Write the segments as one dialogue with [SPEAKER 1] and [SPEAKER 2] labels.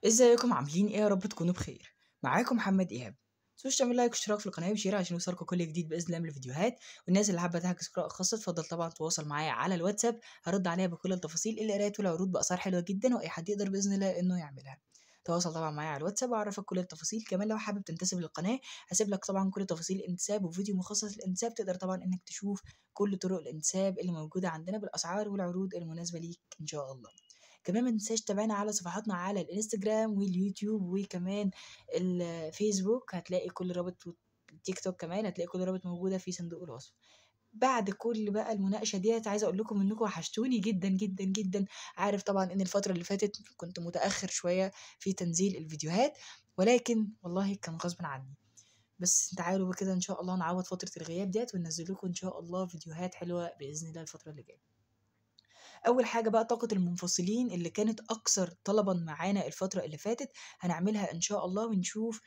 [SPEAKER 1] ازيكم عاملين ايه؟ يا رب تكونوا بخير. معاكم محمد ايهاب. متنسوش تعملوا لايك واشتراك في القناه وشير عشان يوصلكوا كل جديد باذن الله من الفيديوهات. والناس اللي حابه تحجز قراءه خاصه تفضل طبعا تواصل معايا على الواتساب، هرد عليها بكل التفاصيل، القراءات والعروض باسعار حلوه جدا واي حد يقدر باذن الله انه يعملها. تواصل طبعا معايا على الواتساب واعرفك كل التفاصيل. كمان لو حابب تنتسب للقناه هسيب لك طبعا كل تفاصيل الانتساب وفيديو مخصص للانتساب، تقدر طبعا انك تشوف كل طرق الانتساب اللي موجوده عندنا بالاسعار والعروض المناسبه ليك ان شاء الله. كمان ما تنساش تتابعنا على صفحاتنا على الانستجرام واليوتيوب وكمان الفيسبوك، هتلاقي كل رابط، التيك توك كمان هتلاقي كل رابط موجودة في صندوق الوصف. بعد كل بقى المناقشة ديت عايزة اقول لكم انكم وحشتوني جدا جدا جدا. عارف طبعا ان الفترة اللي فاتت كنت متأخر شوية في تنزيل الفيديوهات، ولكن والله كان غصب عني. بس تعالوا بقى كده ان شاء الله نعوض فترة الغياب ديت وننزل لكم ان شاء الله فيديوهات حلوة بإذن الله الفترة اللي جاية. اول حاجه بقى طاقه المنفصلين اللي كانت اكثر طلبا معانا الفتره اللي فاتت، هنعملها ان شاء الله ونشوف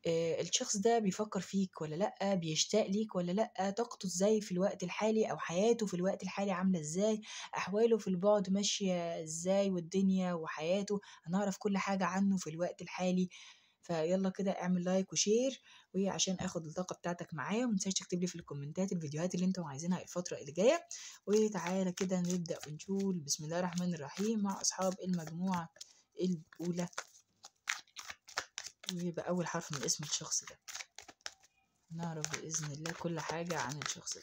[SPEAKER 1] الشخص ده بيفكر فيك ولا لأ، بيشتاق ليك ولا لأ، طاقته ازاي في الوقت الحالي او حياته في الوقت الحالي عاملة ازاي، احواله في البعد ماشية ازاي والدنيا وحياته. هنعرف كل حاجة عنه في الوقت الحالي. فيلا كده اعمل لايك وشير وعشان اخد الطاقة بتاعتك معايا، ومتنساش تكتب لي في الكومنتات الفيديوهات اللي انتوا عايزينها الفترة اللي جاية. وتعالى كده نبدأ ونقول بسم الله الرحمن الرحيم مع أصحاب المجموعة الأولى. ويبقى أول حرف من اسم الشخص ده، نعرف بإذن الله كل حاجة عن الشخص ده.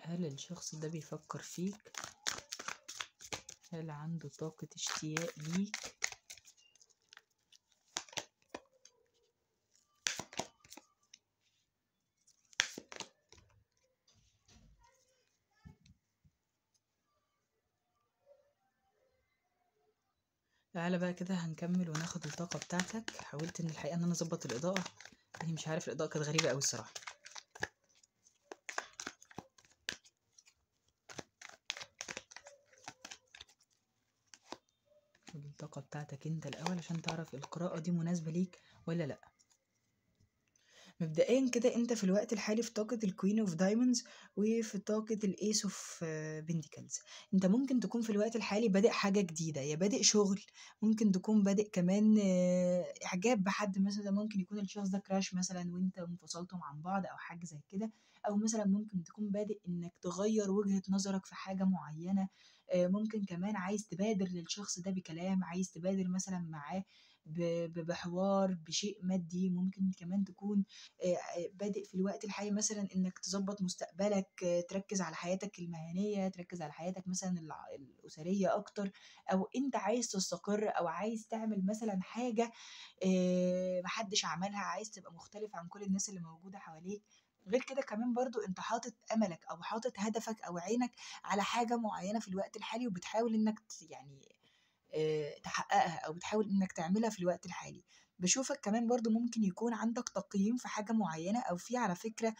[SPEAKER 1] هل الشخص ده بيفكر فيك؟ هل عنده طاقة اشتياق ليك؟ تعالى بقى كده هنكمل وناخد الطاقة بتاعتك. حاولت ان الحقيقة ان انا اظبط الإضاءة، يعني مش عارف الإضاءة كانت غريبة اوي الصراحة. خد الطاقة بتاعتك انت الأول عشان تعرف القراءة دي مناسبة ليك ولا لأ. مبدئيا كده انت في الوقت الحالي في طاقة الكوين اوف دايموندز وفي طاقة الايس اوف بنتيكلز. انت ممكن تكون في الوقت الحالي بادئ حاجة جديدة، يا بادئ شغل، ممكن تكون بادئ كمان اعجاب بحد مثلا، ممكن يكون الشخص ده كراش مثلا وانت انفصلتم عن بعض او حاجة زي كده. او مثلا ممكن تكون بادئ انك تغير وجهة نظرك في حاجة معينة. ممكن كمان عايز تبادر للشخص ده بكلام، عايز تبادر مثلا معاه بحوار بشيء مادي. ممكن كمان تكون بادئ في الوقت الحالي مثلا انك تظبط مستقبلك، تركز على حياتك المهنية، تركز على حياتك مثلا الأسرية أكتر. أو أنت عايز تستقر أو عايز تعمل مثلا حاجة محدش عملها، عايز تبقى مختلف عن كل الناس اللي موجودة حواليك. غير كده كمان برضو انت حاطط املك او حاطط هدفك او عينك على حاجة معينة في الوقت الحالي، وبتحاول انك يعني تحققها او بتحاول انك تعملها في الوقت الحالي. بشوفك كمان برضو ممكن يكون عندك تقييم في حاجة معينة، او في على فكرة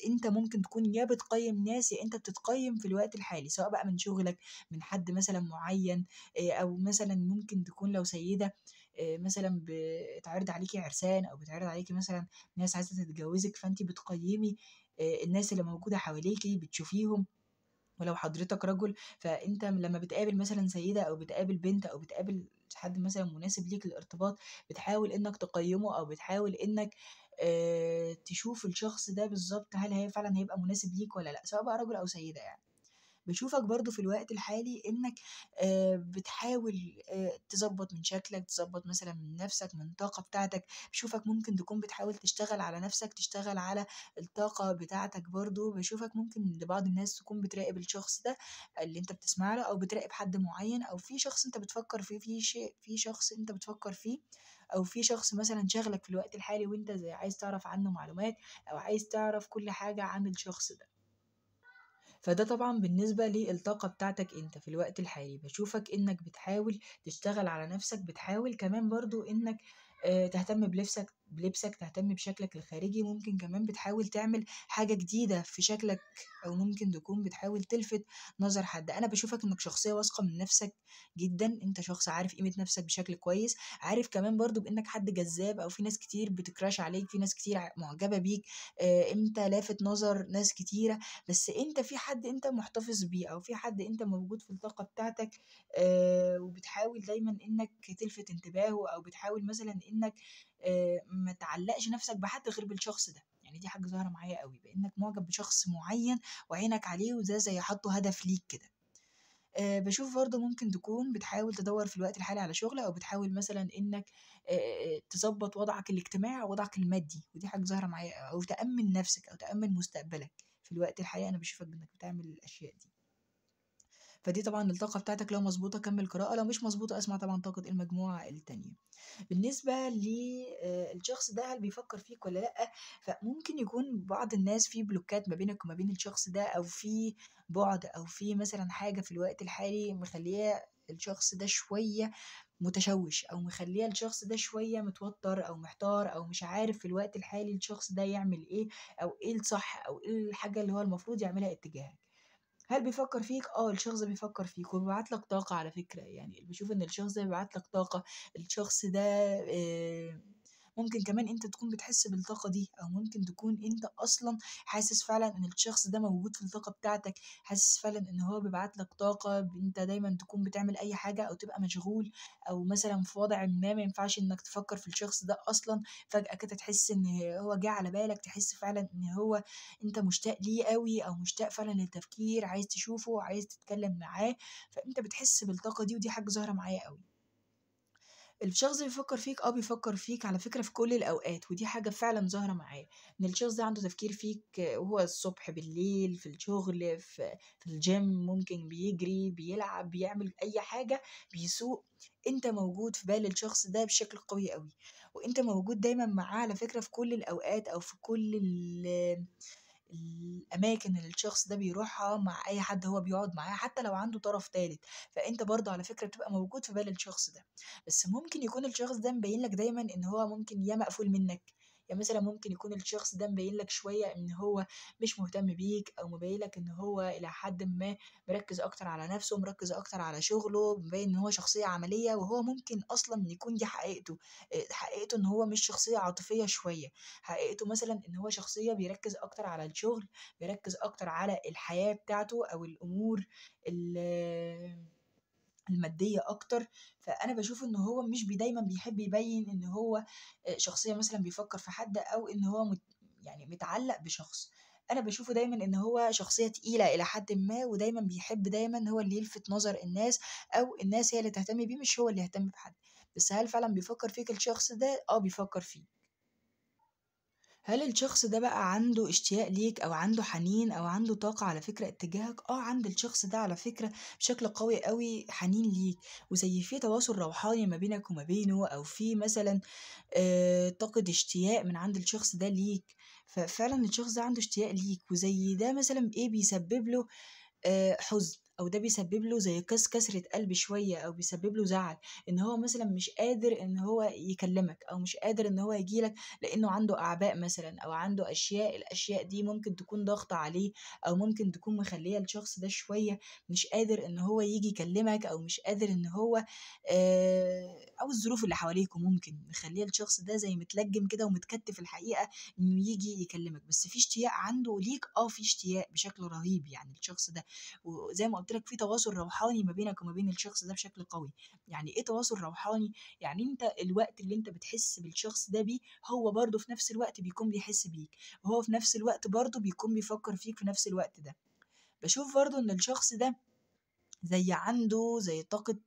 [SPEAKER 1] انت ممكن تكون يا بتقيم ناس يا انت بتتقيم في الوقت الحالي، سواء بقى من شغلك، من حد مثلا معين، او مثلا ممكن تكون لو سيدة مثلا بتعرض عليكي عرسان او بتعرض عليكي مثلا ناس عايزة تتجوزك، فانت بتقيمي الناس اللي موجودة حواليكي بتشوفيهم. ولو حضرتك رجل فانت لما بتقابل مثلا سيدة او بتقابل بنت او بتقابل حد مثلا مناسب ليك للارتباط، بتحاول انك تقيمه او بتحاول انك تشوف الشخص ده بالظبط هل هي فعلا هيبقى مناسب ليك ولا لا، سواء بقى رجل او سيدة يعني. بشوفك برضو في الوقت الحالي انك بتحاول تظبط من شكلك، تظبط مثلا من نفسك، من الطاقة بتاعتك. بشوفك ممكن تكون بتحاول تشتغل على نفسك، تشتغل على الطاقة بتاعتك. برضو بشوفك ممكن لبعض الناس تكون بتراقب الشخص ده اللي انت بتسمع له، او بتراقب حد معين، او في شخص انت بتفكر فيه، في شيء، في شخص انت بتفكر فيه، او في شخص مثلا شغلك في الوقت الحالي وانت زي عايز تعرف عنه معلومات، او عايز تعرف كل حاجة عن الشخص ده. فده طبعا بالنسبة للطاقة بتاعتك انت في الوقت الحالي. بشوفك انك بتحاول تشتغل على نفسك، بتحاول كمان برضو انك تهتم بلبسك، بلبسك، تهتم بشكلك الخارجي، ممكن كمان بتحاول تعمل حاجة جديدة في شكلك، أو ممكن تكون بتحاول تلفت نظر حد. أنا باشوفك إنك شخصية واثقة من نفسك جدًا، أنت شخص عارف قيمة نفسك بشكل كويس، عارف كمان برضه بإنك حد جذاب، أو في ناس كتير بتcrush عليك، في ناس كتير معجبة بيك، أنت لافت نظر ناس كتيرة، بس أنت في حد أنت محتفظ بيه، أو في حد أنت موجود في الطاقة بتاعتك، وبتحاول دايمًا إنك تلفت انتباهه، أو بتحاول مثلًا إنك ما تعلّقش نَفْسك بحد غير بالشخص ده. يعني دي حاجة ظاهرة معايا أوي، بإنّك مُعجب بشخص معيّن وعينك عليه، وده زي حاطّه هدف ليك كده. باشوف برضه ممكن تكون بتحاول تدوّر في الوقت الحالي على شُغل، أو بتحاول مثلًا إنّك تضبّط وضعك الاجتماعي أو وضعك المادي، ودي حاجة ظاهرة معايا، أو تأمِّن نَفْسك أو تأمِّن مستقبلك. في الوقت الحالي أنا باشوفك بإنّك بتعمل الأشياء دي. فدي طبعًا الطاقة بتاعتك لو مضبوطة كمّل قراءة، لو مش مضبوطة اسمع طبعًا طاقة المجموعة التانية. بالنسبة الشخص ده هل بيفكّر فيك والّا لأ، فممكن يكون بعض الناس في بلوكات ما بينك وما بين الشخص ده، أو في بُعد، أو في مثلًا حاجة في الوقت الحالي مخلّية الشخص ده شوية متشوِّش، أو مخلّية الشخص ده شوية متوتّر أو محتار، أو مش عارف في الوقت الحالي الشخص ده يعمل إيه، أو إيه الصح، أو إيه الحاجة اللي هو المفروض يعملها اتجاهك. هل بيفكّر فيك؟ الشخص ده بيفكّر فيك وبيبعت لك طاقة على فكرة، يعني باشوف إن الشخص ده بيبعت لك طاقة، الشخص ده ممكن كمان أنت تكون بتحس بالطاقة دي، أو ممكن تكون أنت أصلًا حاسس فعلًا إن الشخص ده موجود في الطاقة بتاعتك، حاسس فعلًا إن هو بيبعت لك طاقة، أنت دايمًا تكون بتعمل أي حاجة أو تبقى مشغول، أو مثلًا في وضع ما ينفعش إنك تفكّر في الشخص ده أصلًا، فجأة كده تحس إن هو جه على بالك، تحس فعلًا إن هو أنت مشتاق ليه أوي، أو مشتاق فعلًا للتفكير، عايز تشوفه، عايز تتكلم معاه، فأنت بتحس بالطاقة دي، ودي حاجة ظاهرة معايا أوي. الشخص اللي بيفكّر فيك بيفكّر فيك على فكرة في كل الأوقات، ودي حاجة فعلًا ظاهرة معاه، إن الشخص ده عنده تفكير فيك وهو الصبح، بالليل، في الشغل، في الgym، ممكن بيجري، بيلعب، بيعمل أي حاجة، بيسوق، أنت موجود في بال الشخص ده بشكل قوي أوي، وأنت موجود دايمًا معاه على فكرة في كل الأوقات، أو في كل الأماكن اللي الشخص ده بيروحها مع أي حد هو بيقعد معاه، حتى لو عنده طرف تالت، فأنت برضه على فكرة بتبقى موجود في بال الشخص ده. بس ممكن يكون الشخص ده مبين لك دايمًا إن هو ممكن يا مقفول منك، يا مثلًا ممكن يكون الشخص ده مبين لك شوية إن هو مش مهتم بيك، أو مبين لك إن هو إلى حدٍ ما مركّز أكتر على نفسه، مركّز أكتر على شغله، مبين إن هو شخصية عملية، وهو ممكن أصلًا يكون دي حقيقته، حقيقته إن هو مش شخصية عاطفية شوية، حقيقته مثلًا إن هو شخصية بيركّز أكتر على الشغل، بيركّز أكتر على الحياة بتاعته، أو الأمور ال المادية أكتر. فأنا باشوف إن هو مش دايمًا بيحب يبيّن إن هو شخصية مثلًا بيفكّر في حد، أو إن هو يعني متعلّق بشخص. أنا باشوفه دايمًا إن هو شخصية تقيلة إلى حدٍ ما، ودايمًا بيحب دايمًا هو اللي يلفت نظر الناس، أو الناس هي اللي تهتم بيه، مش هو اللي يهتم بحد. بس هل فعلًا بيفكّر فيك الشخص ده؟ بيفكّر فيك. هل الشخص ده بقى عنده اشتياق ليك، أو عنده حنين، أو عنده طاقة على فكرة اتجاهك؟ عند الشخص ده على فكرة بشكل قوي أوي حنين ليك، وزي في تواصل روحاني ما بينك وما بينه، أو في مثلًا طاقة اشتياق من عند الشخص ده ليك، ففعلًا الشخص ده عنده اشتياق ليك، وزي ده مثلًا بيسبب له حزن، أو ده بيسبب له زي كسرة قلب شوية، أو بيسبب له زعل، إن هو مثلًا مش قادر إن هو يكلمك، أو مش قادر إن هو ييجي لك لإنه عنده أعباء مثلًا، أو عنده أشياء، الأشياء دي ممكن تكون ضاغطة عليه، أو ممكن تكون مخلية الشخص ده شوية مش قادر إن هو ييجي يكلمك، أو مش قادر إن هو أو الظروف اللي حواليكم ممكن مخلية الشخص ده زي متلجم كده ومتكتف الحقيقة إنه ييجي يكلمك، بس في اشتياق عنده ليك، في اشتياق بشكل رهيب يعني الشخص ده. وزي ما قُلت لك في تواصل روحاني ما بينك وما بين الشخص ده بشكل قوي. يعني إيه تواصل روحاني؟ يعني أنت الوقت اللي أنت بتحس بالشخص ده بيه، هو برضه في نفس الوقت بيكون بيحس بيك، وهو في نفس الوقت برضه بيكون بيفكّر فيك في نفس الوقت ده. باشوف برضه إن الشخص ده زي عنده زي طاقة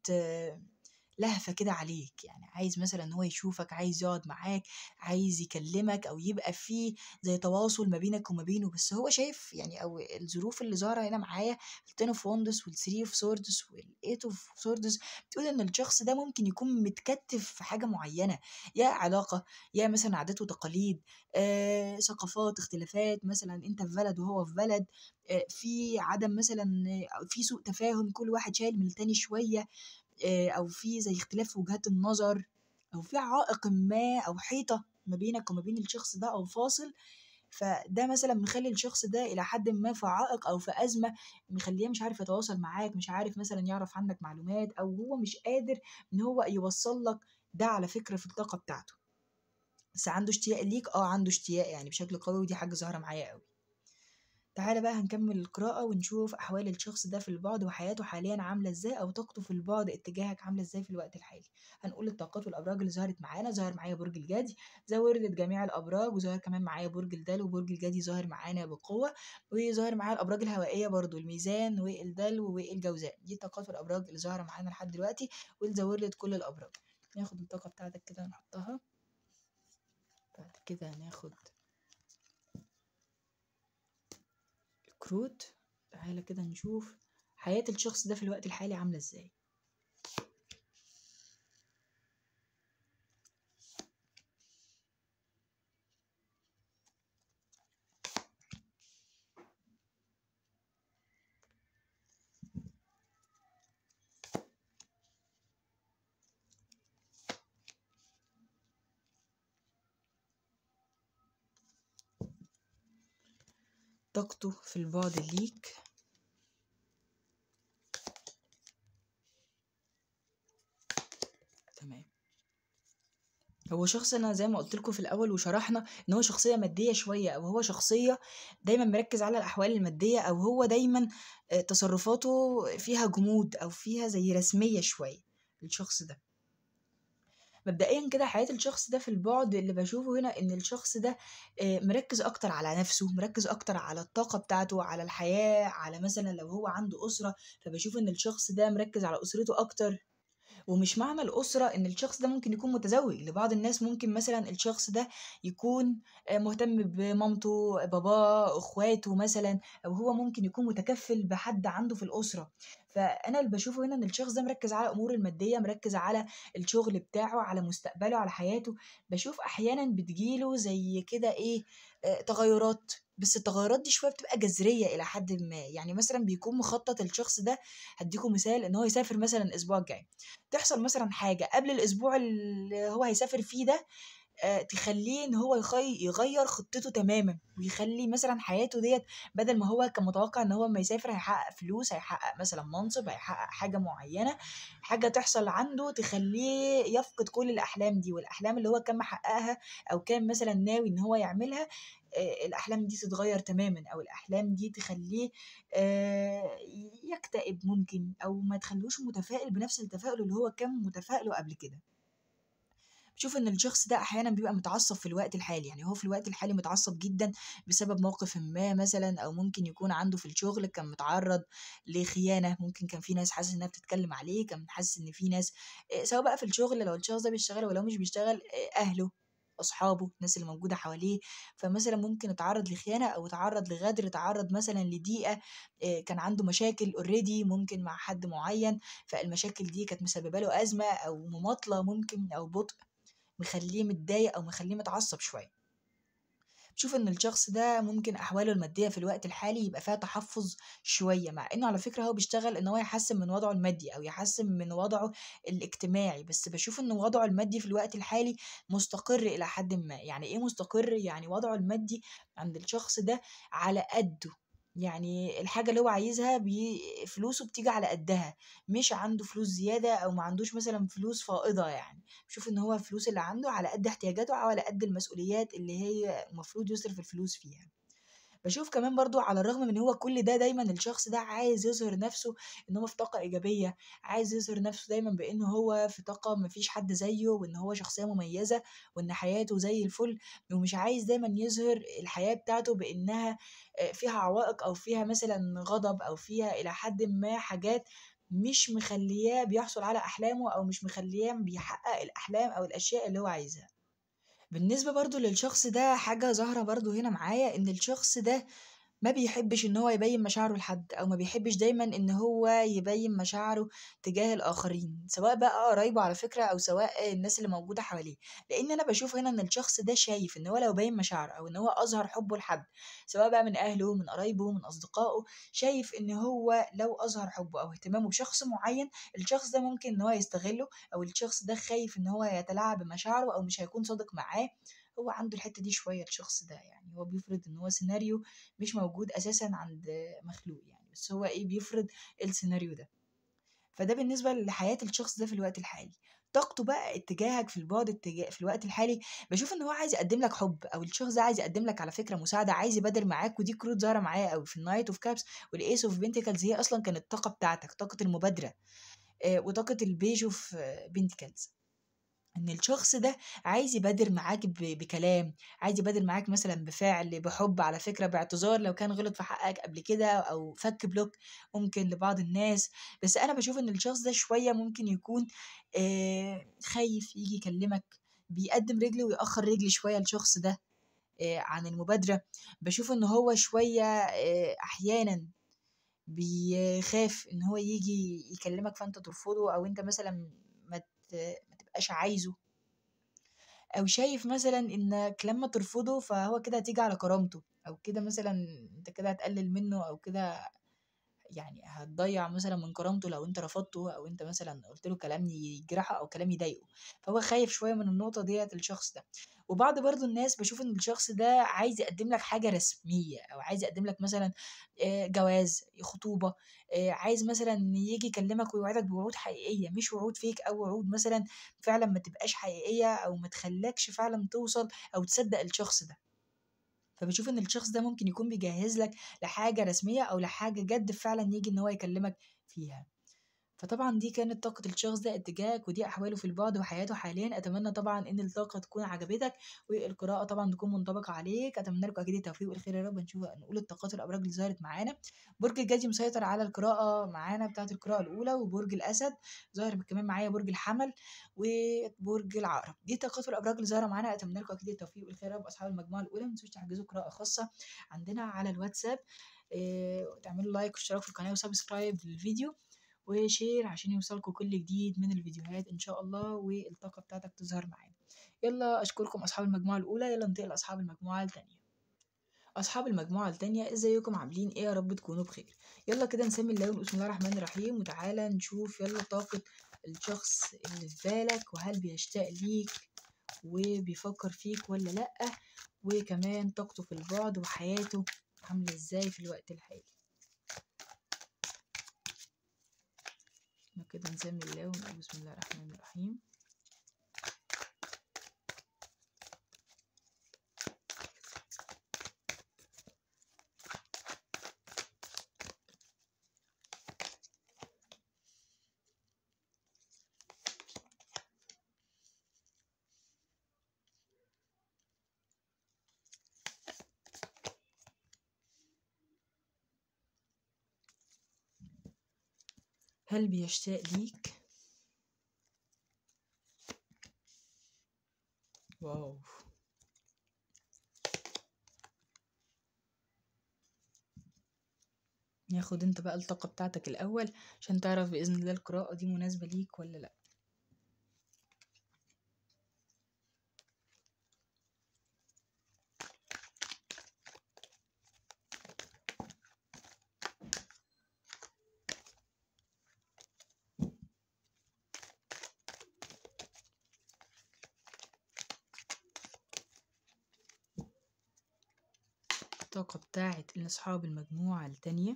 [SPEAKER 1] لهفة كده عليك، يعني عايز مثلًا إن هو يشوفك، عايز يقعد معاك، عايز يكلمك، أو يبقى في زي تواصل ما بينك وما بينه، بس هو شايف يعني، أو الظروف اللي ظاهرة هنا معايا الTen of Wands وال3 of Swords وال8 of Swords بتقول إن الشخص ده ممكن يكون متكتِّف في حاجة معيّنة، يا علاقة، يا مثلًا عادات وتقاليد، ثقافات، اختلافات، مثلًا أنت في بلد وهو في بلد، في عدم مثلًا، أو في سوء تفاهم، كل واحد شايل من التاني شوية، أو في زي اختلاف في وجهات النظر، أو في عائق ما، أو حيطة ما بينك وما بين الشخص ده أو فاصل، فده مثلًا مخلّي الشخص ده إلى حدٍ ما في عائق أو في أزمة، مخلّياه مش عارف يتواصل معاك، مش عارف مثلًا يعرف عنك معلومات، أو هو مش قادر إن هو يوصّل لك ده على فكرة في الطاقة بتاعته، بس عنده اشتياق ليك، عنده اشتياق يعني بشكل قوي، ودي حاجة ظاهرة معايا أوي. تعالَ بقى هنكمّل القراءة ونشوف أحوال الشخص ده في البُعد وحياته حاليًا عاملة إزاي، أو طاقته في البُعد اتجاهك عاملة إزاي في الوقت الحالي. هنقول الطاقات والأبراج اللي ظهرت معانا. ظهر معايا برج الجدي، زوّرت جميع الأبراج، وظهر كمان معايا برج الدلو، وبرج الجدي ظاهر معانا بقوة، وظاهر معايا الأبراج الهوائية برضه، الميزان والدلو والجوزاء. دي الطاقات والأبراج اللي ظاهرة معانا لحد دلوقتي، واللي زوّرت كل الأبراج. ناخد الطاقة بتاعتك كده نحطها، بعد كده هناخد الكروت. تعالَ كده نشوف حياة الشخص ده في الوقت الحالي عاملة إزاي. طاقته في البعد ليك. تمام. هو شخص، أنا زي ما قُلت لكم في الأول وشرحنا إن هو شخصية مادية شوية، أو هو شخصية دايمًا مركّز على الأحوال المادية، أو هو دايمًا تصرفاته فيها جمود أو فيها زي رسمية شوية، الشخص ده. مبدئيًا كده حياة الشخص ده في البُعد اللي باشوفه هنا إن الشخص ده مركّز أكتر على نَفْسه، مركّز أكتر على الطاقة بتاعته، على الحياة، على مثلًا لو هو عنده أسرة، فباشوف إن الشخص ده مركّز على أسرته أكتر. ومش معنى الأسرة إن الشخص ده ممكن يكون متزوج، لبعض الناس ممكن مثلًا الشخص ده يكون مهتم بمامته، باباه، إخواته مثلًا، أو هو ممكن يكون متكفّل بحد عنده في الأسرة. فأنا اللي باشوفه هنا إن الشخص ده مركّز على الأمور المادية، مركّز على الشغل بتاعه، على مستقبله، على حياته. باشوف أحيانًا بتيجي له زي كده إيه، تغيُّرات، بس التغيُّرات دي شوية بتبقى جذرية إلى حدٍ ما. يعني مثلًا بيكون مخطط الشخص ده، هادّيكم مثال، إن هو يسافر مثلًا الأسبوع الجاي. تحصل مثلًا حاجة قبل الأسبوع اللي هو هيسافر فيه ده، تخلّيه إن هو يغيّر خطته تمامًا، ويخلّي مثلًا حياته ديّة بدل ما هو كان متوقع إن هو أمّا يسافر هيحقق فلوس، هيحقق مثلًا منصب، هيحقق حاجة معيّنة، حاجة تحصل عنده تخلّيه يفقد كل الأحلام دي، والأحلام اللي هو كان محققها أو كان مثلًا ناوي إن هو يعملها، الأحلام دي تتغيّر تمامًا، أو الأحلام دي تخلّيه يكتئب ممكن، أو ما تخلّيهوش متفائل بنفس التفاؤل اللي هو كان متفائله قبل كده. باشوف إن الشخص ده أحيانًا بيبقى متعصّب في الوقت الحالي، يعني هو في الوقت الحالي متعصّب جدًا بسبب موقفٍ ما مثلًا، أو ممكن يكون عنده في الشغل كان متعرّض لخيانة، ممكن كان في ناس حاسس إنها بتتكلم عليه، كان حاسس إن في ناس سواء بقى في الشغل لو الشخص ده بيشتغل، ولو مش بيشتغل أهله، أصحابه، الناس اللي موجودة حواليه. فمثلًا ممكن اتعرّض لخيانة، أو اتعرّض لغدر، اتعرّض مثلًا لضيقة، كان عنده مشاكل already ممكن مع حد معيّن، فالمشاكل دي كانت مسببة له أزمة أو مماطلة ممكن أو بُطء، مخلّيه متضايق أو مخلّيه متعصّب شوية. باشوف إن الشخص ده ممكن أحواله المادية في الوقت الحالي يبقى فيها تحفُّظ شوية، مع إنه على فكرة هو بيشتغل إن هو يحسّن من وضعه المادي أو يحسّن من وضعه الاجتماعي، بس باشوف إن وضعه المادي في الوقت الحالي مستقر إلى حدٍ ما. يعني إيه مستقر؟ يعني وضعه المادي عند الشخص ده على قدّه، يعني الحاجة اللي هو عايزها فلوسه بتيجي على قدّها، مش عنده فلوس زيادة، أو ما عندوش مثلًا فلوس فائضة يعني. باشوف إن هو الفلوس اللي عنده على قد احتياجاته، أو على قد المسؤوليات اللي هي المفروض يصرف الفلوس فيها. باشوف كمان برضه على الرغم من هو كل ده، دايمًا الشخص ده عايز يظهر نَفْسه إن هو في طاقة إيجابية، عايز يظهر نَفْسه دايمًا بإن هو في طاقة ما فيش حد زيه، وإن هو شخصية مميزة، وإن حياته زي الفل، ومش عايز دايمًا يظهر الحياة بتاعته بإنها فيها عوائق، أو فيها مثلًا غضب، أو فيها إلى حدٍ ما حاجات مش مخلّياه بيحصل على أحلامه، أو مش مخلّياه بيحقق الأحلام أو الأشياء اللي هو عايزها. بالنسبة برضه للشخص ده حاجة ظاهرة برضه هنا معايا، إن الشخص ده ما بيحبش إن هو يبيّن مشاعره لحد، أو ما بيحبش دايمًا إن هو يبيّن مشاعره تجاه الآخرين، سواء بقى قرايبه على فكرة، أو سواء الناس اللي موجودة حواليه. لإن أنا باشوف هنا إن الشخص ده شايف إن هو لو بيّن مشاعره، أو إن هو أظهر حُبّه لحد، سواء بقى من أهله، من قرايبه، من أصدقائه، شايف إن هو لو أظهر حُبّه أو اهتمامه بشخص معيّن، الشخص ده ممكن إن هو يستغلّه، أو الشخص ده خايف إن هو يتلاعب بمشاعره، أو مش هيكون صادق معاه. هو عنده الحتة دي شوية الشخص ده، يعني هو بيفرض إن هو سيناريو مش موجود أساسًا عند مخلوق يعني، بس هو إيه بيفرض السيناريو ده. فده بالنسبة لحياة الشخص ده في الوقت الحالي. طاقته بقى اتجاهك في البعد في الوقت الحالي، باشوف إن هو عايز يقدّم لك حُب، أو الشخص ده عايز يقدّم لك على فكرة مساعدة، عايز يبادر معاك، ودي كروت ظاهرة معايا أوي في الKnight of Cups والAce of Pentacles، هي أصلًا كانت الطاقة بتاعتك، طاقة المبادرة، وطاقة الPage of Pentacles. إن الشخص ده عايز يبادر معاك بكلام، عايز يبادر معاك مثلًا بفعل، بحُب على فكرة، باعتذار لو كان غلط في حقك قبل كده أو فَك بلوك ممكن لبعض الناس. بس أنا باشوف إن الشخص ده شوية ممكن يكون خايف ييجي يكلمك، بيقدّم رجل ويأخّر رجل شوية الشخص ده عن المبادرة. باشوف إن هو شوية أحيانًا بيخاف إن هو ييجي يكلمك فأنت ترفضه، أو أنت مثلًا ما تبقاش عايزه، أو شايف مثلًا إنك لمّا ترفضه فهو كده هتيجي على كرامته، أو كده مثلًا أنت كده هتقلل منه، أو كده يعني هتضيّع مثلًا من كرامته لو أنت رفضته، أو أنت مثلًا قُلت له كلام يجرحه أو كلام يضايقه. فهو خايف شوية من النقطة ديّة الشخص ده. وبعض برضه الناس باشوف إن الشخص ده عايز يقدّم لك حاجة رسمية، أو عايز يقدّم لك مثلًا جواز، خطوبة، عايز مثلًا ييجي يكلمك ويوعدك بوعود حقيقية، مش وعود fake، أو وعود مثلًا فعلًا ما تبقاش حقيقية، أو ما تخلّاكش فعلًا توصل أو تصدّق الشخص ده. فباشوف إن الشخص ده ممكن يكون بيجهّز لك لحاجة رسمية، أو لحاجة جَد فعلًا ييجي إن هو يكلّمك فيها. فطبعًا دي كانت طاقة الشخص ده اتجاهك، ودي أحواله في البُعد وحياته حاليًا. أتمنى طبعًا إن الطاقة تكون عجبتك، والقراءة طبعًا تكون منطبقة عليك. أتمنى لكم أكيد التوفيق والخير يا رب. نقول الطاقات والأبراج اللي ظهرت معانا. برج الجدي مسيطر على القراءة معانا بتاعة القراءة الأولى، وبرج الأسد ظاهر كمان معايا برج الحمل وبرج العقرب. دي الطاقات والأبراج اللي ظاهرة معانا. أتمنى لكم أكيد التوفيق والخير يا رب أصحاب المجموعة الأولى. ما تنسوش تحجزوا قراءة خاصة عندنا على الواتساب، وتعملوا لايك واشتراك في القناة وسبسكرايب للفيديو وشير عشان يوصلكوا كل جديد من الفيديوهات إن شاء الله، والطاقة بتاعتك تظهر معانا. يلا أشكركم أصحاب المجموعة الأولى. يلا ننتقل لأصحاب المجموعة التانية. أصحاب المجموعة التانية إزيكم عاملين إيه؟ يا رب تكونوا بخير. يلا كده نسمي الله ونقول بسم الله الرحمن الرحيم، وتعالى نشوف يلا طاقة الشخص اللي في بالك، وهل بيشتاق ليك وبيفكر فيك ولا لأ، وكمان طاقته في البعد وحياته عاملة إزاي في الوقت الحالي. كده نسمي الله ونقول بسم الله الرحمن الرحيم. هل بيشتاق ليك؟ واو. ياخد انت بقى الطاقة بتاعتك الأول عشان تعرف بإذن الله القراءة دي مناسبة ليك ولا لأ. الطاقة بتاعت أصحاب المجموعة التانية.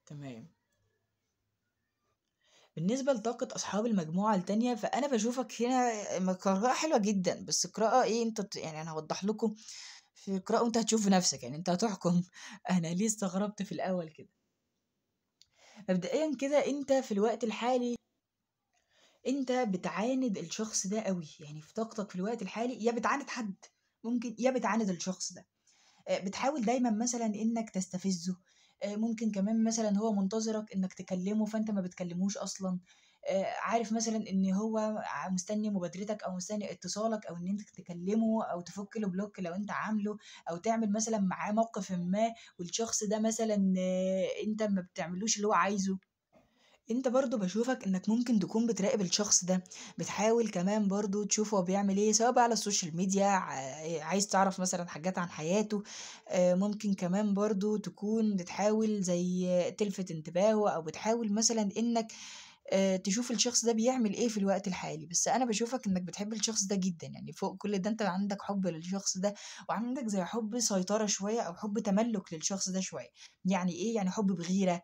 [SPEAKER 1] تمام. بالنسبة لطاقة أصحاب المجموعة التانية، فأنا باشوفك هنا قراءة حلوة جدًا، بس قراءة إيه، أنت يعني أنا هاوضّح لكم في قراءة وأنت هتشوف بنفسك، يعني أنت هتحكم أنا ليه استغربت في الأول كده. مبدئيًا كده أنت في الوقت الحالي أنت بتعاند الشخص ده أوي، يعني في طاقتك في الوقت الحالي يا بتعاند حد، ممكن يا بتعاند الشخص ده. بتحاول دايمًا مثلًا إنك تستفزه، ممكن كمان مثلًا هو منتظرك إنك تكلمه فأنت ما بتكلموش أصلًا، عارف مثلًا إن هو مستني مبادرتك أو مستني اتصالك، أو إن أنت تكلمه أو تفُك له بلوك لو أنت عامله، أو تعمل مثلًا معاه موقفٍ ما والشخص ده مثلًا أنت ما بتعملوش اللي هو عايزه. أنت برضه باشوفك إنك ممكن تكون بتراقب الشخص ده، بتحاول كمان برضه تشوف هو بيعمل إيه، سواء بقى على السوشيال ميديا، عايز تعرف مثلًا حاجات عن حياته، ممكن كمان برضه تكون بتحاول زي تلفت انتباهه، أو بتحاول مثلًا إنك تشوف الشخص ده بيعمل إيه في الوقت الحالي، بس أنا باشوفك إنك بتحب الشخص ده جدًا، يعني فوق كل ده أنت عندك حُب للشخص ده، وعندك زي حُب سيطرة شوية أو حُب تملُّك للشخص ده شوية. يعني إيه؟ يعني حُب بغيرة،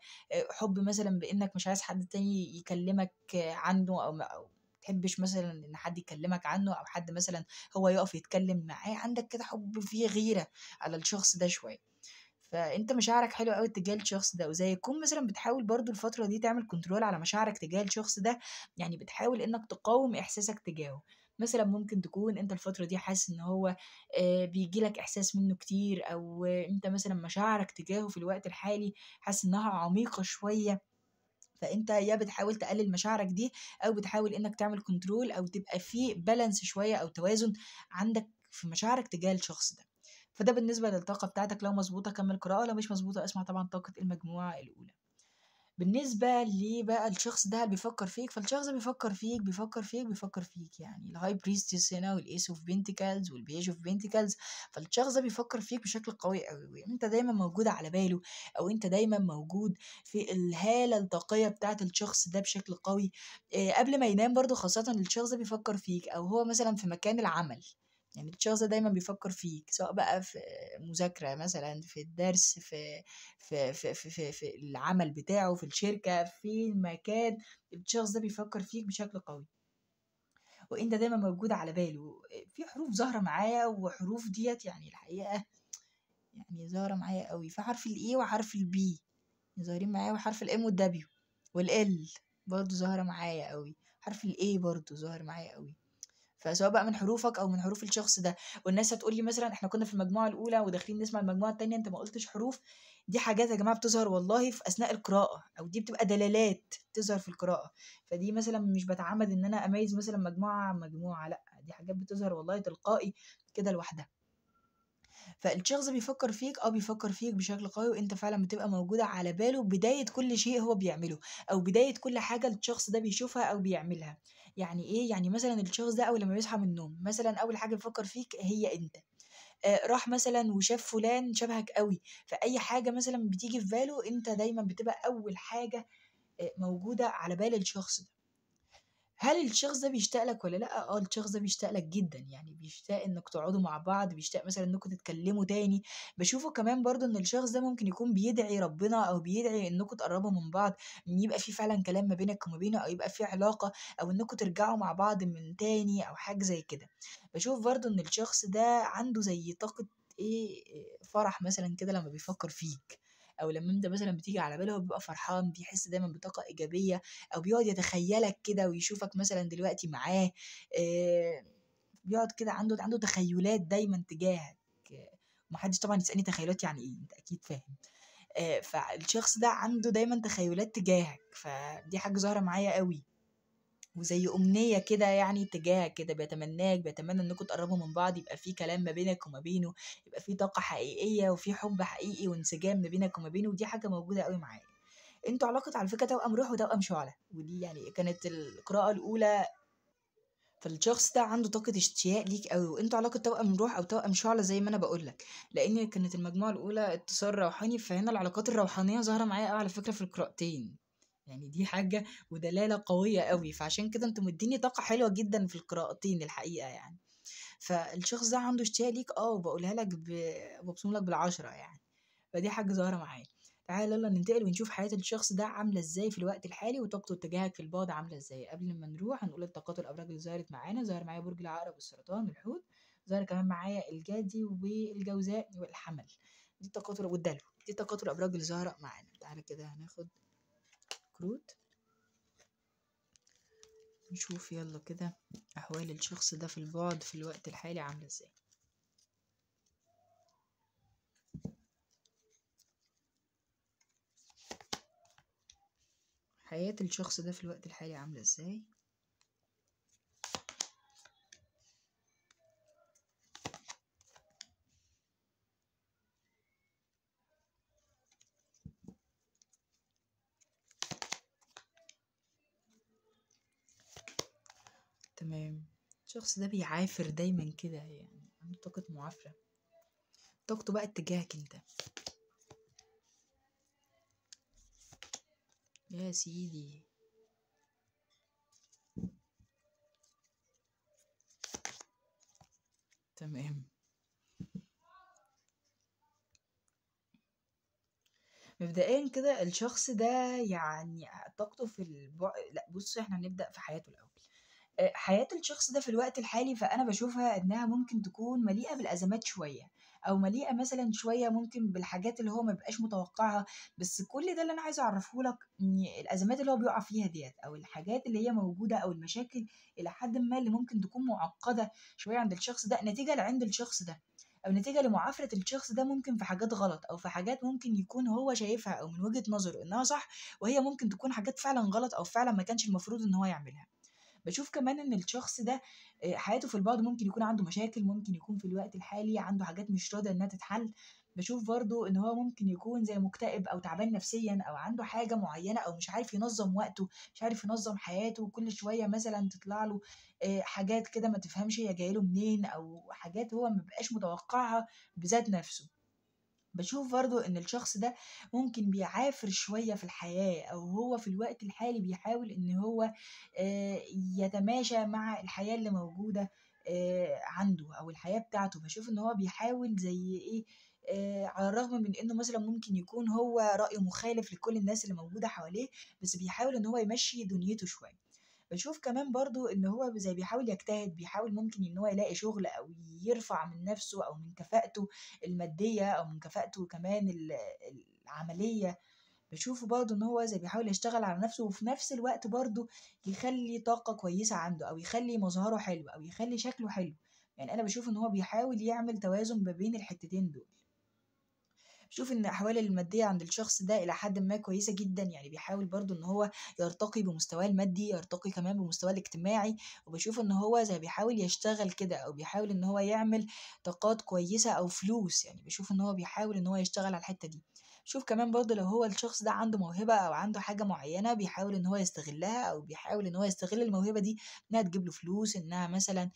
[SPEAKER 1] حُب مثلًا بإنك مش عايز حد تاني يكلّمك عنّه أو ما تحبّش مثلًا إن حد يكلّمك عنّه أو حد مثلًا هو يقف يتكلّم معاه، عندك كده حُب فيه غيرة على الشخص ده شوية. فأنت مشاعرك حلوة أوي تجاه الشخص ده، وزي تكون مثلًا بتحاول برضه الفترة دي تعمل control على مشاعرك تجاه الشخص ده، يعني بتحاول إنك تقاوم إحساسك تجاهه. مثلًا ممكن تكون أنت الفترة دي حاسس إن هو بييجي لك إحساس منّه كتير، أو أنت مثلًا مشاعرك تجاهه في الوقت الحالي حاسس إنها عميقة شوية، فأنت يا بتحاول تقلل مشاعرك دي، أو بتحاول إنك تعمل control أو تبقى في balance شوية أو توازن عندك في مشاعرك تجاه الشخص ده. فده بالنسبة للطاقة بتاعتك، لو مضبوطة كمّل قراءة، لو مش مضبوطة اسمع طبعًا طاقة المجموعة الأولى. بالنسبة بقى الشخص ده اللي بيفكّر فيك، فالشخص ده بيفكّر فيك يعني الhigh priestess هنا والace of pentacles والpage of pentacles، فالشخص ده بيفكّر فيك بشكل قوي أوي، وأنت دايمًا موجود على باله، أو أنت دايمًا موجود في الهالة الطاقية بتاعة الشخص ده بشكل قوي. قبل ما ينام برضه خاصةً الشخص ده بيفكّر فيك، أو هو مثلًا في مكان العمل، يعني الشخص ده دايمًا بيفكّر فيك، سواء بقى في مذاكرة مثلًا، في الدرس، في العمل بتاعه، في الشركة، في المكان، الشخص ده بيفكّر فيك بشكل قوي، وأنت دايمًا موجود على باله. في حروف ظاهرة معايا، وحروف ديّة يعني الحقيقة يعني ظاهرة معايا أوي، في حرف الE وحرف الB ظاهرين معايا، وحرف الM والW والL برضه ظاهرة معايا أوي، حرف الA برضه ظاهر معايا أوي. فسواء بقى من حروفك أو من حروف الشخص ده، والناس هتقول لي مثلًا إحنا كنا في المجموعة الأولى وداخلين نسمع المجموعة التانية أنت ما قُلتش حروف، دي حاجات يا جماعة بتظهر والله في أثناء القراءة، أو دي بتبقى دلالات بتظهر في القراءة، فدي مثلًا مش باتعمد إن أنا أميّز مثلًا مجموعة عن مجموعة، لأ، دي حاجات بتظهر والله تلقائي كده لوحدها. فالشخص ده بيفكّر فيك، بيفكّر فيك بشكل قوي، وأنت فعلًا بتبقى موجودة على باله بداية كل شيء هو بيعمله، أو بداية كل حاجة الشخص ده بيشوفها أو بيعملها. يعني إيه؟ يعني مثلًا الشخص ده أول لمّا بيصحى من النوم، مثلًا أول حاجة بيفكّر فيك هي أنت. راح مثلًا وشاف فلان شبهك أوي، فأي حاجة مثلًا بتيجي في باله أنت دايمًا بتبقى أول حاجة موجودة على بال الشخص ده. هل الشخص ده بيشتاق لك والّا لأ؟ الشخص ده بيشتاق لك جدًا، يعني بيشتاق إنكم تقعدوا مع بعض، بيشتاق مثلًا إنكم تتكلموا تاني. باشوفه كمان برضه إن الشخص ده ممكن يكون بيدعي ربنا، أو بيدعي إنكم تقربوا من بعض، إن يبقى في فعلًا كلام ما بينك وما بينه، أو يبقى في علاقة، أو إنكم ترجعوا مع بعض من تاني أو حاجة زي كده. باشوف برضه إن الشخص ده عنده زي طاقة إيه، فرح مثلًا كده لمّا بيفكر فيك، أو لمّا أنت مثلًا بتيجي على باله هو بيبقى فرحان، بيحس دايمًا بطاقة إيجابية، أو بيقعد يتخيّلك كده ويشوفك مثلًا دلوقتي معاه. آآ بيقعد كده عنده تخيُّلات دايمًا تجاهك. وما حدش طبعًا يسألني تخيُّلات يعني إيه، أنت أكيد فاهم. فالشخص ده عنده دايمًا تخيُّلات تجاهك، فدي حاجة ظاهرة معايا أوي، وزي أمنية كده يعني تجاهك كده، بيتمناك، بيتمنى إنكم تقرّبوا من بعض، يبقى في كلام ما بينك وما بينه، يبقى في طاقة حقيقية وفي حُب حقيقي وانسجام ما بينك وما بينه، ودي حاجة موجودة أوي معايا. أنتم علاقة على فكرة توأم روح وتوأم شُعلة، ودي يعني كانت القراءة الأولى. فالشخص ده عنده طاقة اشتياق ليك أوي، وأنتم علاقة توأم روح أو توأم شُعلة زي ما أنا باقول لك، لإن كانت المجموعة الأولى اتصال روحاني، فهنا العلاقات الروحانية ظاهرة معايا أوي على فكرة في القراءتين، يعني دي حاجة ودلالة قوية أوي، فعشان كده أنتم مدّيني طاقة حلوة جدًا في القراءتين الحقيقة يعني. فالشخص ده عنده اشتياق ليك، وباقولها لك وبابصم لك بال10 يعني، فدي حاجة ظاهرة معايا. تعالَ يالّا ننتقل ونشوف حياة الشخص ده عاملة إزاي في الوقت الحالي، وطاقته اتجاهك في البُعد عاملة إزاي. قبل ما نروح هنقول الطاقات والأبراج اللي ظهرت معانا، ظهر معايا برج العقرب والسرطان والحوت، ظهر كمان معايا الجدي والجوزاء والحمل، دي الطاقات والدلو، دي الطاقات والأبراج اللي ظاهرة معانا. تعالَ كده هناخد كروت، نشوف يالّا كده أحوال الشخص ده في البُعد في الوقت الحالي عاملة إزاي. حياة الشخص ده في الوقت الحالي عاملة إزاي؟ تمام. الشخص ده بيعافر دايمًا كده، يعني عنده طاقة معافرة، طاقته بقى اتجاهك أنت. يا سيدي، تمام. مبدئيًا كده الشخص ده يعني طاقته في لأ بُص إحنا هنبدأ في حياته الأول. حياة الشخص ده في الوقت الحالي فأنا باشوفها إنها ممكن تكون مليئة بالأزمات شوية، أو مليئة مثلًا شوية ممكن بالحاجات اللي هو ما بيبقاش متوقعها، بس كل ده اللي أنا عايزة أعرفه لك إن الأزمات اللي هو بيقع فيها ديّة أو الحاجات اللي هي موجودة أو المشاكل إلى حدٍ ما اللي ممكن تكون معقدة شوية عند الشخص ده، نتيجة لعند الشخص ده، أو نتيجة لمعافرة الشخص ده ممكن في حاجات غلط، أو في حاجات ممكن يكون هو شايفها أو من وجهة نظره إنها صح، وهي ممكن تكون حاجات فعلًا غلط أو فعلًا ما كانش المفروض إن هو يعملها. باشوف كمان إن الشخص ده حياته في البعد ممكن يكون عنده مشاكل، ممكن يكون في الوقت الحالي عنده حاجات مش راضية إنها تتحل، باشوف برضه إن هو ممكن يكون زي مُكتئب أو تعبان نفسيًا أو عنده حاجة معيّنة أو مش عارف ينظّم وقته، مش عارف ينظّم حياته، وكل شوية مثلًا تطلع له حاجات كده ما تفهمش هي جاية له منين، أو حاجات هو ما بيبقاش متوقعها بذات نفسه. باشوف برضه إن الشخص ده ممكن بيعافر شوية في الحياة، أو هو في الوقت الحالي بيحاول إن هو يتماشى مع الحياة اللي موجودة عنده أو الحياة بتاعته، باشوف إن هو بيحاول زي إيه، على الرغم من إنه مثلًا ممكن يكون هو رأيه مخالف لكل الناس اللي موجودة حواليه، بس بيحاول إن هو يمشّي دنيته شوية. باشوف كمان برضه إن هو زي بيحاول يجتهد، بيحاول ممكن إن هو يلاقي شغل أو يرفع من نَفْسه أو من كفاءته المادية أو من كفاءته كمان العملية، باشوفه برضه إن هو زي بيحاول يشتغل على نَفْسه وفي نَفْس الوقت برضه يخلّي طاقة كويسة عنده أو يخلّي مظهره حلو أو يخلّي شكله حلو، يعني أنا باشوف إن هو بيحاول يعمل توازن ما بين الحتتين دول. باشوف إن أحواله المادية عند الشخص ده إلى حدٍ ما كويسة جدًا، يعني بيحاول برضه إن هو يرتقي بمستواه المادي، يرتقي كمان بمستواه الاجتماعي، وباشوف إن هو زي بيحاول يشتغل كده أو بيحاول إن هو يعمل طاقات كويسة أو فلوس، يعني باشوف إن هو بيحاول إن هو يشتغل على الحتّة دي. باشوف كمان برضه لو هو الشخص ده عنده موهبة أو عنده حاجة معيّنة بيحاول إن هو يستغلها أو بيحاول إن هو يستغل الموهبة دي إنها تجيب له فلوس، إنها مثلًا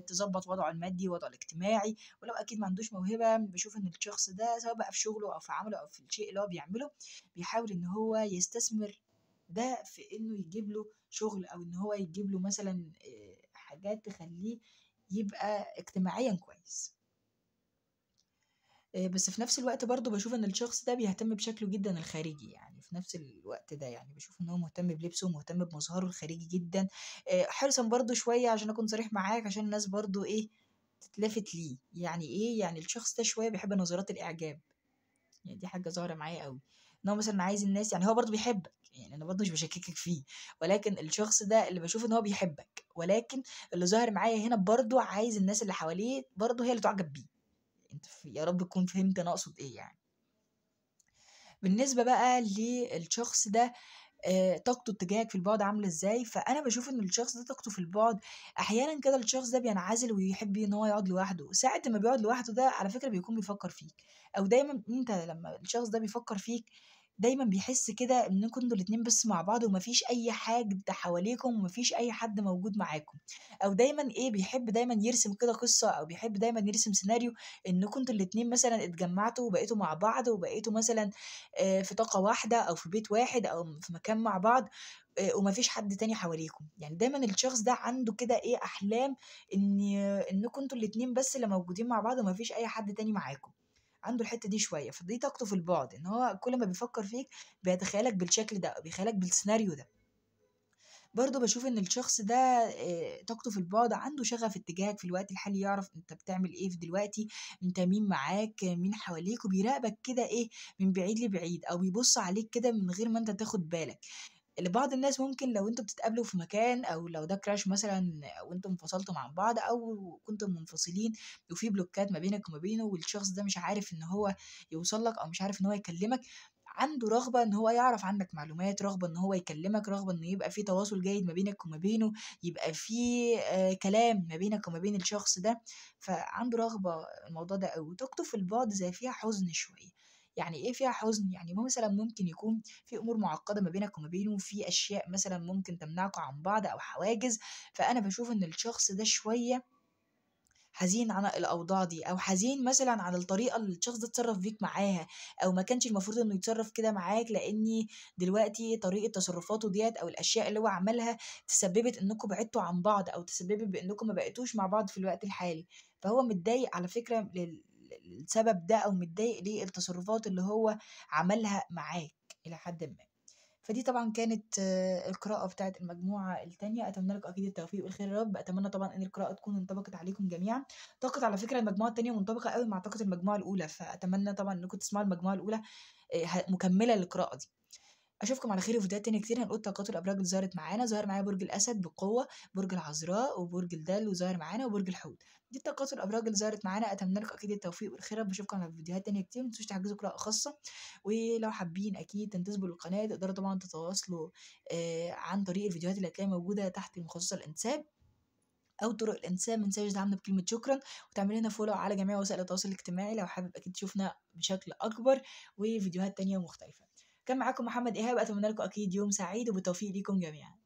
[SPEAKER 1] تضبّط وضعه المادي، وضعه الاجتماعي. ولو أكيد ما عندوش موهبة باشوف إن الشخص ده سواء بقى في شغله أو في عمله أو في الشيء اللي هو بيعمله بيحاول إن هو يستثمر ده في إنه يجيب له شغل أو إن هو يجيب له مثلًا حاجات تخلّيه يبقى اجتماعيًا كويس. بس في نفس الوقت برضه باشوف إن الشخص ده بيهتم بشكله جدًا الخارجي، يعني في نفس الوقت ده يعني باشوف إن هو مهتم بلبسه، مهتم بمظهره الخارجي جدًا، حرصًا برضه شوية عشان أكون صريح معاك عشان الناس برضه إيه، تتلفت ليه، يعني إيه، يعني الشخص ده شوية بيحب نظرات الإعجاب، يعني دي حاجة ظاهرة معايا أوي، إن هو مثلًا عايز الناس يعني هو برضه بيحبك، يعني أنا برضه مش باشككك فيه، ولكن الشخص ده اللي باشوف إن هو بيحبك، ولكن اللي ظاهر معايا هنا برضه عايز الناس اللي حواليه برضه هي اللي تعجب بيه. أنت يا رب تكون فهمت أنا أقصد إيه يعني. بالنسبة بقى للشخص ده طاقته اتجاهك في البُعد عاملة إزاي، فأنا باشوف إن الشخص ده طاقته في البُعد أحيانًا كده الشخص ده بينعزل ويحب إن هو يقعد لوحده، ساعة ما بيقعد لوحده ده على فكرة بيكون بيفكّر فيك، أو دايمًا أنت لمّا الشخص ده بيفكّر فيك دايمًا بيحس كده إنكم أنتم الاتنين بس مع بعض وما فيش أي حد حواليكم وما فيش أي حد موجود معاكم، أو دايمًا إيه، بيحب دايمًا يرسم كده قصة أو بيحب دايمًا يرسم سيناريو إنكم أنتم الاتنين مثلًا اتجمّعتوا وبقيتوا مع بعض وبقيتوا مثلًا في طاقة واحدة أو في بيت واحد أو في مكان مع بعض وما فيش حد تاني حواليكم، يعني دايمًا الشخص ده عنده كده إيه، أحلام إنكم أنتم الاتنين بس اللي موجودين مع بعض وما فيش أي حد تاني معاكم، عنده الحتّة دي شوية، فدي طاقته في البُعد، إن هو كل ما بيفكّر فيك بيتخيّلك بالشكل ده أو بيخيّلك بالسيناريو ده. برضه باشوف إن الشخص ده طاقته في البُعد عنده شغف اتجاهك في الوقت الحالي، يعرف أنت بتعمل إيه في دلوقتي، أنت مين معاك، مين حواليك، وبيراقبك كده إيه، من بعيد لبعيد أو بيبُص عليك كده من غير ما أنت تاخد بالك. لبعض الناس ممكن لو أنتم بتتقابلوا في مكان أو لو ده crush مثلًا أو أنتم انفصلتوا عن بعض أو كنتم منفصلين وفي بلوكات ما بينك وما بينه والشخص ده مش عارف إن هو يوصل لك أو مش عارف إن هو يكلمك، عنده رغبة إن هو يعرف عنك معلومات، رغبة إن هو يكلمك، رغبة إن يبقى في تواصل جيد ما بينك وما بينه، يبقى في كلام ما بينك وما بين الشخص ده، فعنده رغبة الموضوع ده أوي. طاقته في البُعد زي فيها حزن شوية، يعني إيه فيها حزن؟ يعني مثلًا ممكن يكون في أمور معقدة ما بينك وما بينه، في أشياء مثلًا ممكن تمنعكم عن بعض أو حواجز، فأنا باشوف إن الشخص ده شوية حزين عن الأوضاع دي، أو حزين مثلًا على الطريقة اللي الشخص ده اتصرّف بيك معاها، أو ما كانش المفروض إنه يتصرّف كده معاك، لإني دلوقتي طريقة تصرفاته ديّة أو الأشياء اللي هو عملها تسببت إنكم بعدتوا عن بعض، أو تسببت بإنكم ما بقيتوش مع بعض في الوقت الحالي. فهو متضايق على فكرة للسبب ده، أو متضايق للتصرفات اللي هو عملها معاك إلى حدٍ ما. فدي طبعًا كانت القراءة بتاعة المجموعة التانية، أتمنى لكم أكيد التوفيق والخير يا رب. أتمنى طبعًا إن القراءة تكون انطبقت عليكم جميعًا. طاقة على فكرة المجموعة التانية منطبقة أوي مع طاقة المجموعة الأولى، فأتمنى طبعًا إنكم تسمعوا المجموعة الأولى مكملة للقراءة دي. أشوفكم على خير في فيديوهات تانية كتير. هنقول طاقات الأبراج اللي ظهرت معانا. ظهر معايا برج الأسد بقوة، برج العذراء، وبرج الدلو ظاهر معانا، وبرج الحوت. دي طاقات الأبراج اللي ظهرت معانا. أتمنى لكم أكيد التوفيق والخير. باشوفكم على فيديوهات تانية كتير. ما تنسوش تحجزوا قراءة خاصة، ولو حابين أكيد تنتسبوا للقناة تقدروا طبعًا تتواصلوا عن طريق الفيديوهات اللي هتلاقيها موجودة تحت المخصصة للإنساب أو طرق الإنساب. ما تنساش تدعمنا بكلمة شكرًا، وتعملي لنا follow على جميع وسائل التواصل الاجتماعي لو حابب أكيد تشوفنا بشكل أكبر وفيديوهات تانية مختلفة. كان معاكم محمد إيهاب. أتمنى لكم أكيد يوم سعيد وبالتوفيق ليكم جميعًا.